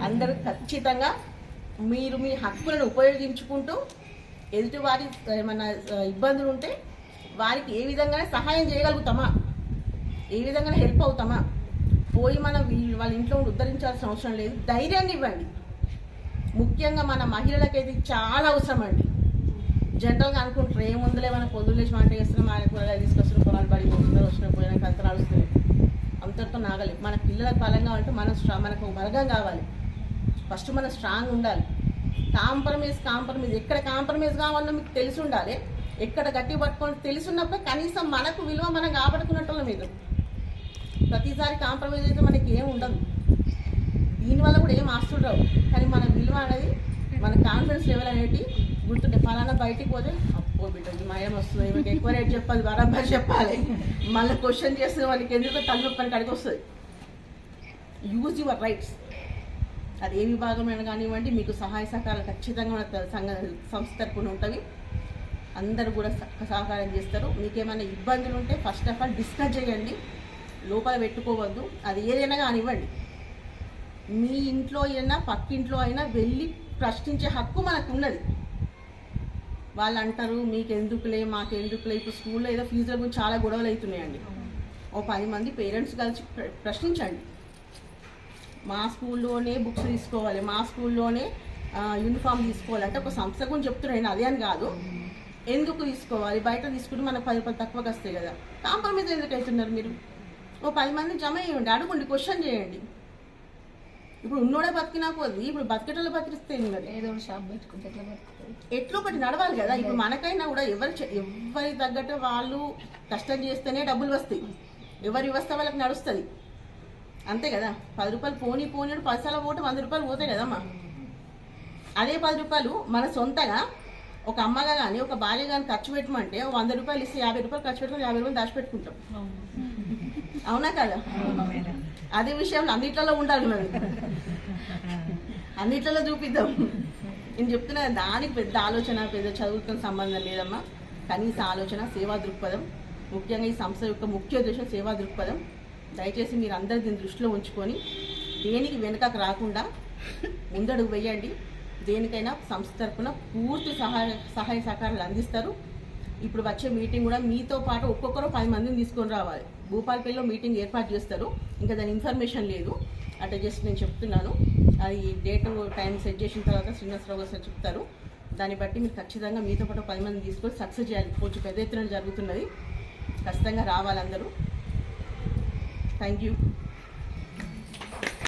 అందరూ ఖచ్చితంగా మీరు మీ హక్కులను ఉపయోగించుకుంటూ ఎదుటి వారి ఏమన్నా ఇబ్బందులు ఉంటే వారికి ఏ విధంగా సహాయం చేయగలుగుతామా, ఏ విధంగా హెల్ప్ అవుతామా, పోయి మనం వాళ్ళ ఇంట్లో ఉద్ధరించాల్సిన అవసరం లేదు. ధైర్యాన్ని ఇవ్వండి. ముఖ్యంగా మన మహిళలకైతే చాలా అవసరం అండి. జనరల్గా అనుకుంటారు ఏముందులే మన పొద్దులేసి వంట చేస్తున్నాం, ఆయన కూరగాయలు తీసుకొస్తున్నాం, పొలాలు పడిపోతున్నారు, వచ్చిన పోయినాక అంత నడుస్తుంది, అంతటితో నాగలేదు. మన పిల్లలకు బలంగా ఉంటే మనకు బలగం కావాలి. ఫస్ట్ మనం స్ట్రాంగ్ ఉండాలి. కాంప్రమైజ్ ఎక్కడ కాంప్రమైజ్ కావాలో మీకు తెలిసి ఉండాలి. ఎక్కడ గట్టి పట్టుకొని తెలిసి ఉన్నప్పుడు కనీసం మనకు విలువ మనం కాపాడుకున్నట్టు మీరు. ప్రతిసారి కాంప్రమైజ్ అయితే మనకి ఏం ఉండదు. దీనివల్ల కూడా ఏం ఆస్తులు రావు. కానీ మన విలువ అనేది మన కాన్ఫిడెన్స్ లెవెల్ అనేది గుర్తుంటే ఫలానా బయటికి పోతే అప్పో బిడ్డ మయం వస్తుంది, మీకు ఎక్కువ రేట్ చెప్పాలి, బరాబర్ చెప్పాలి, మళ్ళీ క్వశ్చన్ చేస్తే వాళ్ళకి ఎందుకు తలనొప్పని కడిగి వస్తుంది. Use your rights. అది ఏ విభాగమైనా కానివ్వండి, మీకు సహాయ సహకారాలు ఖచ్చితంగా మన సంస్థ తరపున ఉంటుంది. అందరూ కూడా సహకారం చేస్తారు. మీకేమైనా ఇబ్బందులు ఉంటే ఫస్ట్ ఆఫ్ ఆల్ డిస్కస్ చేయండి, లోపల పెట్టుకోవద్దు. అది ఏదైనా కానివ్వండి, మీ ఇంట్లో అయినా పక్కింట్లో అయినా వెళ్ళి ప్రశ్నించే హక్కు మనకు ఉన్నది. వాళ్ళు అంటారు మీకెందుకులే మాకెందుకులే. ఇప్పుడు స్కూల్లో ఏదో ఫీజుల గురించి చాలా గొడవలు అవుతున్నాయండి. ఓ 10 మంది పేరెంట్స్ కలిసి ప్రశ్నించండి. మా స్కూల్లోనే బుక్స్ తీసుకోవాలి, మా స్కూల్లోనే యూనిఫామ్ తీసుకోవాలి అంటే ఒక సంస్థ గురించి చెప్తున్నాను, అదే అని కాదు. ఎందుకు తీసుకోవాలి, బయట తీసుకుంటే మనకు 10 రూపాయలు తక్కువకి వస్తాయి కదా. కాంప్రమైజ్ ఎందుకు అవుతున్నారు మీరు? ఓ 10 మందిని జమ చేయండి, అడుగుండి, క్వశ్చన్ చేయండి. ఇప్పుడు ఉన్నోడే బతికినా పోదు, ఇప్పుడు బతికేటోళ్ళు బతికిస్తే ఏదో షాప్ పెట్టుకుంటే ఎట్లా ఒకటి నడవాలి కదా. ఇప్పుడు మనకైనా కూడా ఎవరి తగ్గట్టు వాళ్ళు కష్టం చేస్తేనే డబ్బులు వస్తాయి. ఎవరి వ్యవస్థ వాళ్ళకి నడుస్తుంది, అంతే కదా. 10 రూపాయలు పోనీ 10 సార్లు పోతే 100 రూపాయలు పోతాయి కదమ్మా. అదే 10 రూపాయలు మన సొంతగా ఒక అమ్మగా కానీ ఒక భార్య కానీ ఖర్చు పెట్టమంటే 100 రూపాయలు ఇస్తే 50 రూపాయలు ఖర్చు పెట్టుకుని 50 రూపాయలు దాచిపెట్టుకుంటాం, అవునా కదా. అదే విషయంలో అన్నిట్లలో ఉండాలి, మనం అన్నిట్లలో చూపిద్దాం. నేను చెప్తున్నా, దానికి పెద్ద ఆలోచన పెద్ద చదువుతో సంబంధం లేదమ్మా. కనీస ఆలోచన, సేవా దృక్పథం. ముఖ్యంగా ఈ సంస్థ యొక్క ముఖ్య ఉద్దేశం సేవా దృక్పథం. దయచేసి మీరు అందరూ దీన్ని దృష్టిలో ఉంచుకొని దేనికి వెనుకకు రాకుండా ముందడుగు వేయండి. దేనికైనా సంస్థ తరఫున పూర్తి సహాయ సహకారాలు అందిస్తారు. ఇప్పుడు వచ్చే మీటింగ్ కూడా మీతో పాటు ఒక్కొక్కరు 10 మందిని తీసుకొని రావాలి. భూపాలపల్లిలో మీటింగ్ ఏర్పాటు చేస్తారు, ఇంకా దాని ఇన్ఫర్మేషన్ లేదు. అట్లా జస్ట్ నేను చెప్తున్నాను. అది డేట్ టైం సెట్ చేసిన తర్వాత శ్రీనివాసరావు గారు సార్ చెప్తారు. దాన్ని బట్టి మీరు ఖచ్చితంగా మీతో పాటు 10 మందిని తీసుకొని సక్సెస్ చేయాలి. కొంచెం పెద్ద ఎత్తున జరుగుతున్నది, ఖచ్చితంగా రావాలి అందరూ. Thank you.